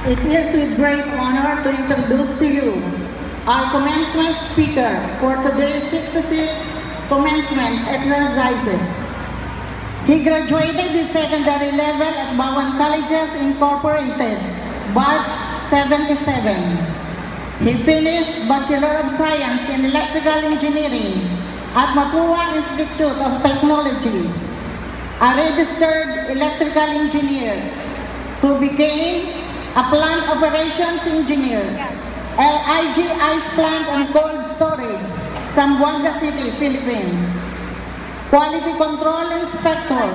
It is with great honor to introduce to you our commencement speaker for today's 66 commencement exercises. He graduated his secondary level at Bawan Colleges Incorporated, Batch 77. He finished Bachelor of Science in Electrical Engineering at Mapua Institute of Technology, a registered electrical engineer who became a plant operations engineer, LIG Ice Plant and Cold Storage, Zamboanga City, Philippines. Quality Control Inspector,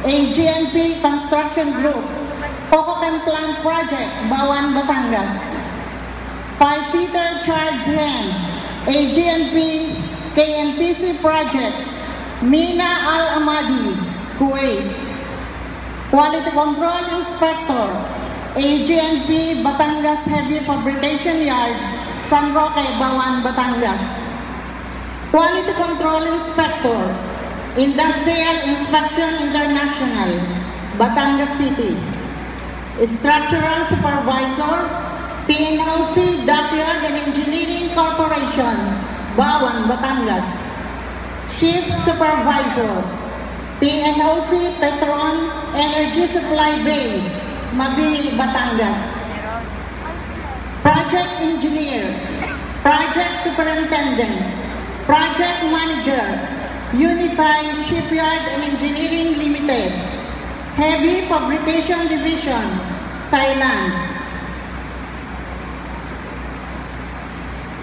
AGNP Construction Group, Cocochem Plant Project, Bawan, Batangas. Pipefitter Charge Hand, AGNP KNPC Project, Mina Al Amadi, Kuwait. Quality Control Inspector, AGNP Batangas Heavy Fabrication Yard, San Roque, Bawan, Batangas. Quality Control Inspector, Industrial Inspection International, Batangas City. Structural Supervisor, PNOC Dockyard and Engineering Corporation, Bawan, Batangas. Chief Supervisor, PNOC Petron Energy Supply Base, Mabini, Batangas. Project Engineer, Project Superintendent, Project Manager, Unitime Shipyard and Engineering Limited, Heavy Fabrication Division, Thailand.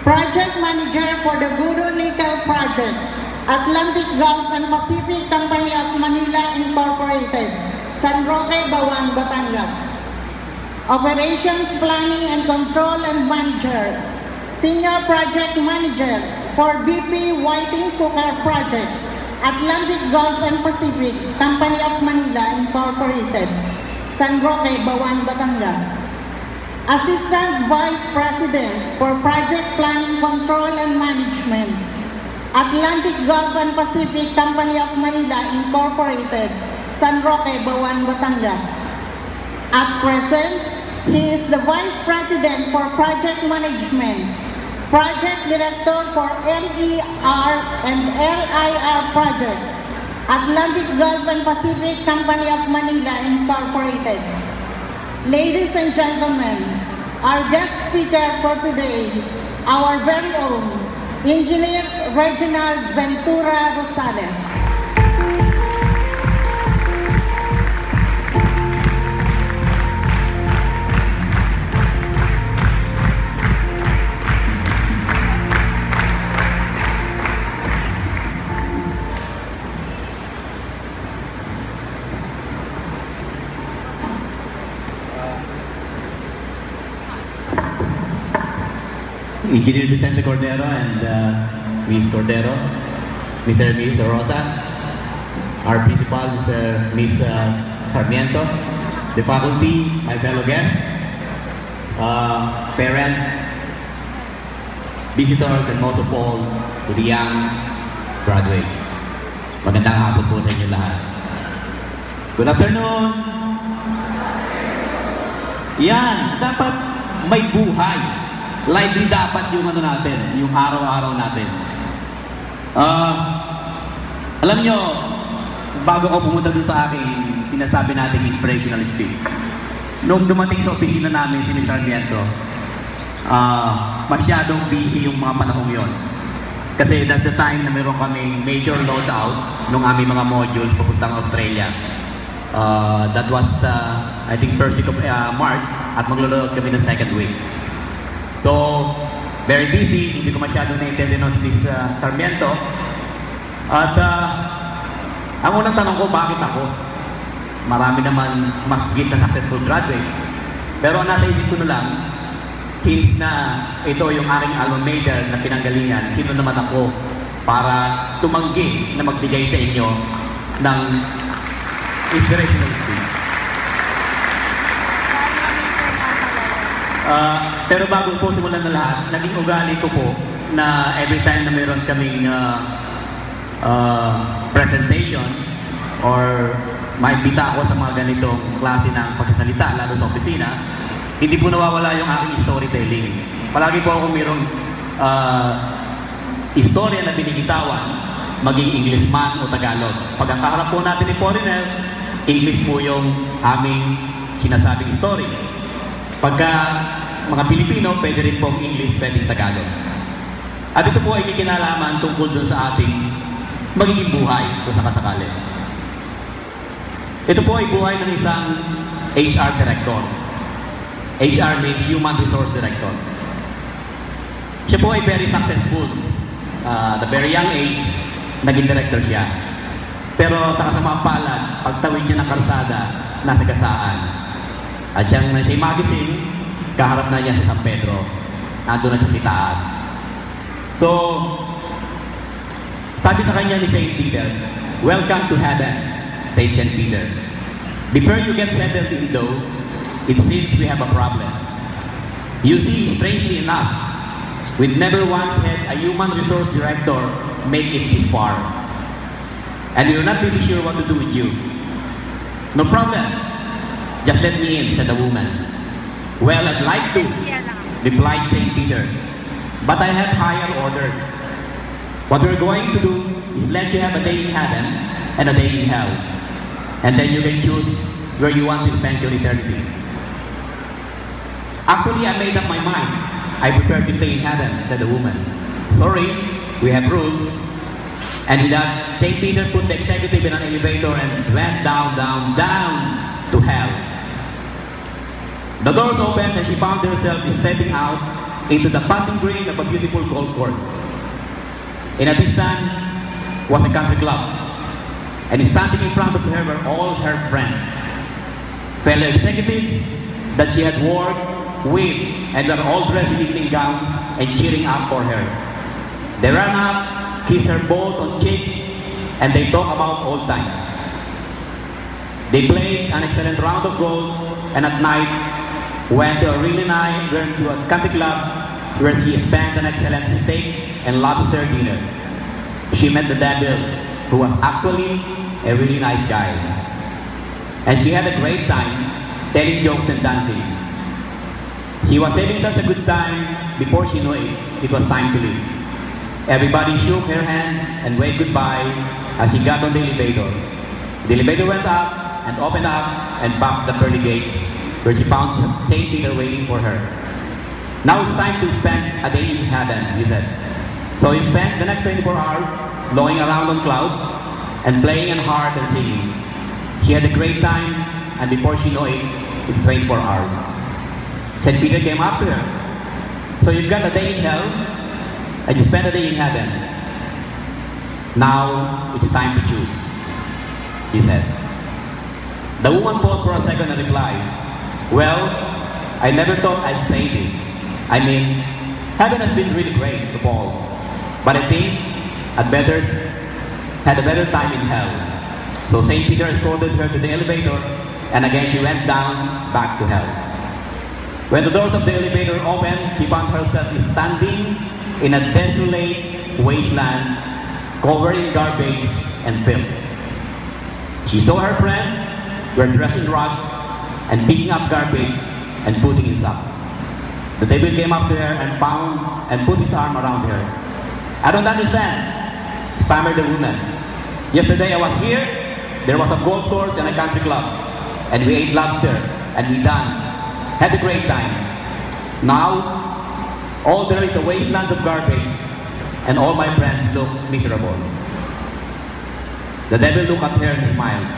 Project Manager for the Guru Nickel Project, Atlantic Gulf and Pacific Company of Manila Incorporated, San Roque, Bawan, Batangas. Operations Planning and Control and Manager, Senior Project Manager for BP Whiting Cooker Project, Atlantic Gulf and Pacific Company of Manila Incorporated, San Roque, Bawan, Batangas. Assistant Vice President for Project Planning, Control and Management, Atlantic Gulf and Pacific Company of Manila Incorporated, San Roque, Bawan, Batangas. At present, he is the Vice President for Project Management, Project Director for LER and LIR Projects, Atlantic Gulf and Pacific Company of Manila Incorporated. Ladies and gentlemen, our guest speaker for today, our very own Engineer Reginald Ventura Rosales. Engineer Vicente Cordero and Ms. Cordero, Mr. and Ms. Rosa, our principal, Ms. Sarmiento, the faculty, my fellow guests, parents, visitors, and most of all, to the young graduates. Magandang hapon po sa inyo lahat. Good afternoon! Yan, dapat may buhay. Lively dapat yung ano natin, yung araw-araw natin. Alam nyo, bago ako pumunta dun sa aking sinasabi natin inspirational speech, nung dumating sa opisina namin si Sarmiento, masyadong busy yung mga panahong yon. Kasi that's the time na meron kaming major loadout nung aming mga modules papuntang Australia. That was, I think, first week of March at maglo-load kami ng second week. So, very busy, hindi ko masyadong na-intindihan si Ms. Sarmiento. At ang unang tanong ko, bakit ako? Marami naman mas higit na successful graduate. Pero nasa isip ko na lang, since na ito yung aking alma mater na pinanggalingan, sino naman ako para tumanggi na magbigay sa inyo ng inspirational speech. Pero bago po simulan na lahat, naging ugali ko po na every time na meron kaming presentation or maibita ako sa mga ganitong klase ng pagsasalita, lalo sa opisina, hindi po nawawala yung aking storytelling. Palagi po akong mayroong istorya na binibitawan, maging English man o Tagalog. Pag ang kaharap po natin ni foreigner, English po yung aming sinasabing story. Pagka mga Pilipino, pwede rin pong English, pwedeng Tagalog. At ito po ay may kinalaman tungkol dun sa ating magiging buhay kung sakasakali. Ito po ay buhay ng isang HR Director. HR means Human Resource Director. Siya po ay very successful. At a very young age, naging director siya. Pero sa kasamang palad, pagtawid niya ng karsada, nasa gasaan. At siyang nasa magazine, kaharap na niya sa San Pedro. Nandun na siya sa taas. So, sabi sa kanya ni Saint Peter, "Welcome to heaven, Saint Peter. Before you get settled in though, it seems we have a problem. You see, strangely enough, we've never once had a human resource director make it this far. And we're not really sure what to do with you." "No problem. Just let me in," said the woman. "Well, I'd like to," replied Saint Peter, "but I have higher orders. What we're going to do is let you have a day in heaven and a day in hell. And then you can choose where you want to spend your eternity." "Actually, I made up my mind. I prefer to stay in heaven," said the woman. "Sorry, we have rules." And with that, Saint Peter put the executive in an elevator and went down, down, down to hell. The doors opened and she found herself stepping out into the putting green of a beautiful golf course. In a distance was a country club, and standing in front of her were all her friends, fellow executives that she had worked with, and were all dressed in evening gowns and cheering up for her. They ran up, kissed her both on cheeks, and they talked about old times. They played an excellent round of golf, and at night went to a country club where she spent an excellent steak and lobster dinner. She met the devil, who was actually a really nice guy. And she had a great time telling jokes and dancing. She was having such a good time before she knew it was time to leave. Everybody shook her hand and waved goodbye as she got on the elevator. The elevator went up and opened up and backed the pearly gates, where she found Saint Peter waiting for her. "Now it's time to spend a day in heaven," he said. So he spent the next 24 hours blowing around on clouds and playing and harp and singing. She had a great time, and before she knew it, it's 24 hours. Saint Peter came up to her. "So you've got a day in hell, and you spent a day in heaven. Now it's time to choose," he said. The woman paused for a second and replied, "Well, I never thought I'd say this. I mean, heaven has been really great to Paul, but I think I'd had a better time in hell." So Saint Peter escorted her to the elevator, and again she went down back to hell. When the doors of the elevator opened, she found herself standing in a desolate wasteland covered in garbage and filth. She saw her friends were dressed in rags and picking up garbage and putting it up. The devil came up to her and put his arm around her. "I don't understand," stammered the woman. "Yesterday I was here, there was a golf course and a country club, and we ate lobster and we danced, had a great time. Now, all there is a wasteland of garbage, and all my friends look miserable." The devil looked at her and smiled.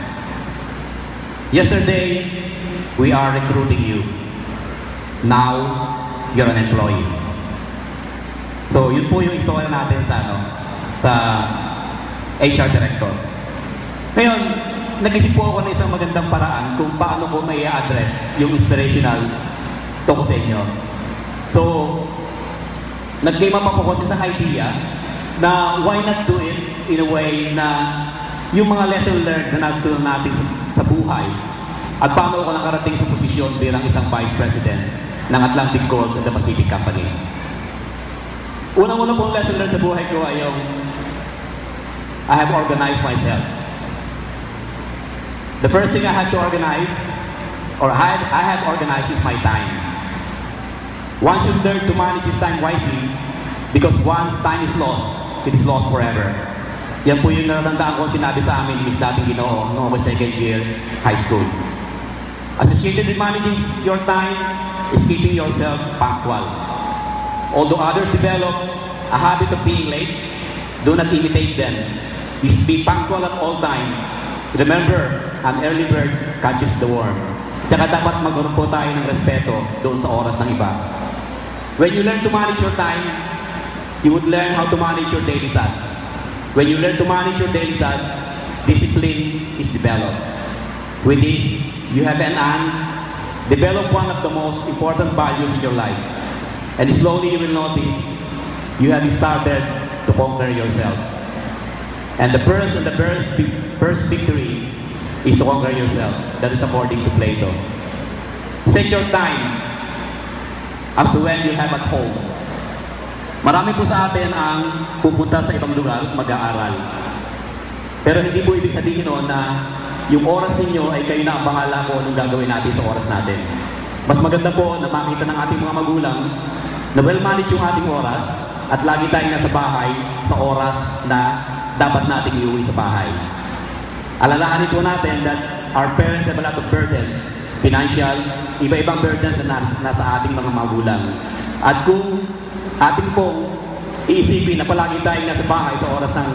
"Yesterday, we are recruiting you. Now, you're an employee." So, yun po yung istorya natin sa HR Director. Ngayon, nag-isip po ako ng isang magandang paraan kung paano ko may address yung inspirational tungkol sa inyo. So, nag-game up ako sa idea na why not do it in a way na yung mga lesson learned na natutunan natin sa buhay at paano ako nakarating sa posisyon bilang isang Vice President ng Atlantic Gold and the Pacific Company. Unang-unang pong lesson learned sa buhay ko ay yung I have organized myself. The first thing I had to organize, or I have organized is my time. One should learn to manage his time wisely because once time is lost, it is lost forever. Yan po yung natatandaan ko sinabi sa amin ni dating Ginoo noong ako second year high school. Associated with managing your time is keeping yourself punctual. Although others develop a habit of being late, do not imitate them. You should be punctual at all times. Remember, an early bird catches the worm. Tsaka dapat magkaroon po tayo ng respeto doon sa oras ng iba. When you learn to manage your time, you would learn how to manage your daily tasks. When you learn to manage your daily tasks, discipline is developed. With this, you have develop one of the most important values in your life. And slowly you will notice you have started to conquer yourself. And the first victory is to conquer yourself. That is according to Plato. Set your time as to when you have at home. Marami po sa atin ang pupunta sa ibang lugar at mag-aaral. Pero hindi po ibig sabihin noon na yung oras ninyo ay kayo na ang bahala po anong gagawin natin sa oras natin. Mas maganda po na makita ng ating mga magulang na well-manage yung ating oras at lagi tayong nasa bahay sa oras na dapat nating iuwi sa bahay. Alalahanin po natin that our parents have a lot of burdens, financial, iba-ibang burdens na nasa ating mga magulang. At kung ating pong iisipin na palagi tayong nasa bahay sa oras ng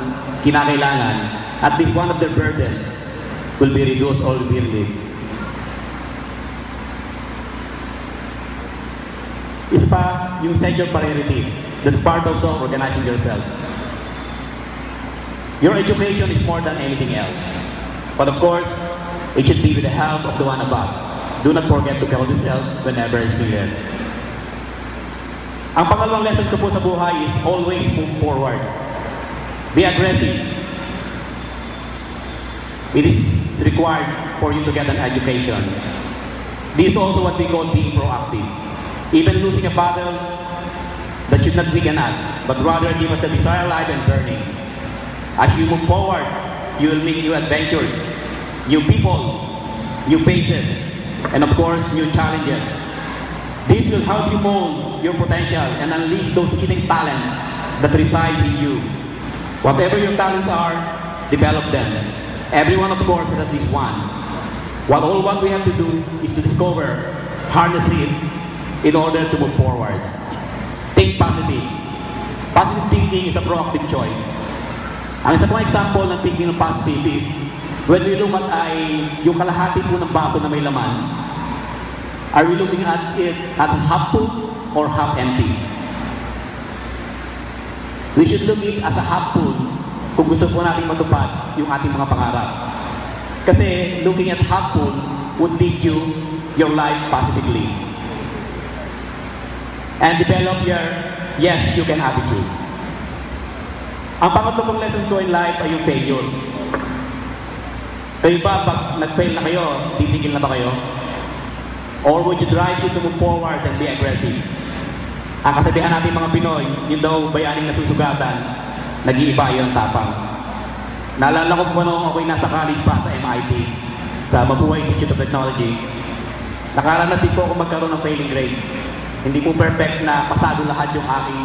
kinakailangan, at least one of their burdens will be reduced or will be relieved. Isa pa, yung set your priorities. That's part of organizing yourself. Your education is more than anything else. But of course, it should be with the help of the one above. Do not forget to call yourself whenever it's needed. Ang pangalawang lesson ko po sa buhay is always move forward. Be aggressive. It is required for you to get an education. This is also what we call being proactive. Even losing a battle, that should not weaken us, but rather give us the desire alive and burning. As you move forward, you will meet new adventures, new people, new faces, and of course, new challenges. This will help you mold your potential and unleash those hidden talents that reside in you. Whatever your talents are, develop them. Everyone, of course, has at least one. What we have to do is to discover, harness it, in order to move forward. Think positive. Positive thinking is a proactive choice. Ang isa pang example ng thinking ng positive is when we look at yung kalahati po ng baso na may laman, are we looking at it as half full or half empty? We should look at it as a half full kung gusto po natin matupad yung ating mga pangarap. Kasi looking at half full would lead your life positively. And develop your yes, you can attitude. Ang pangatlo kong lesson ko in life ay yung failure. Kayo ba, pag nag-fail na kayo, titigil na ba kayo? Or would you drive you to move forward and be aggressive? Ang kasabihan natin mga Pinoy, yun daw bayaning nasusugatan, nag-iiba yung tapang. Naalala ko po noong ako'y nasa college pa sa MIT, sa Mabuhay Institute of Technology, nakaranas din po ako magkaroon ng failing grades. Hindi po perfect na pasado lahat yung aking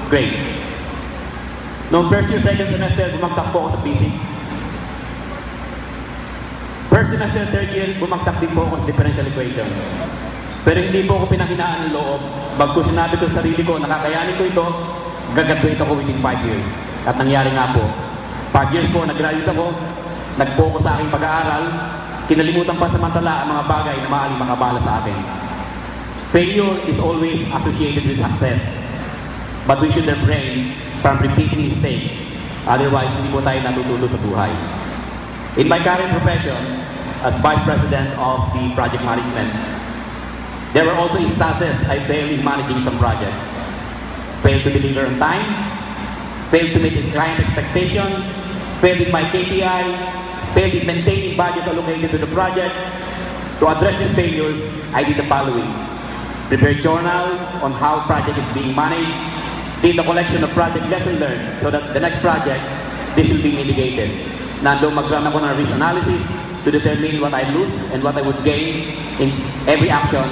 grade. Noong first year, second semester, bumagsak po ako sa physics. First semester, third year, bumagsak din po ako sa differential equation. Pero hindi po ako pinanghinaan ng loob. Bago sinabi ko sa sarili ko, nakakayanin ko ito, gagraduate ako within 5 years. At nangyari nga po. 5 years po, nag-graduate ako, nag-focus sa aking pag-aaral, kinalimutan pa samantala ang mga bagay na maaaring makabala sa akin. Failure is always associated with success. But we should refrain from repeating mistakes. Otherwise, hindi po tayo natututo sa buhay. In my current profession, as Vice President of the Project Management, there were also instances I failed in managing some projects. Failed to deliver on time, failed to meet client expectation, failed in my KPI, failed in maintaining budget allocated to the project. To address these failures, I did the following. Prepare journal on how project is being managed, did a collection of project lessons learned so that the next project, this will be mitigated. Nandong mag-run ako ng risk analysis to determine what I lose and what I would gain in every action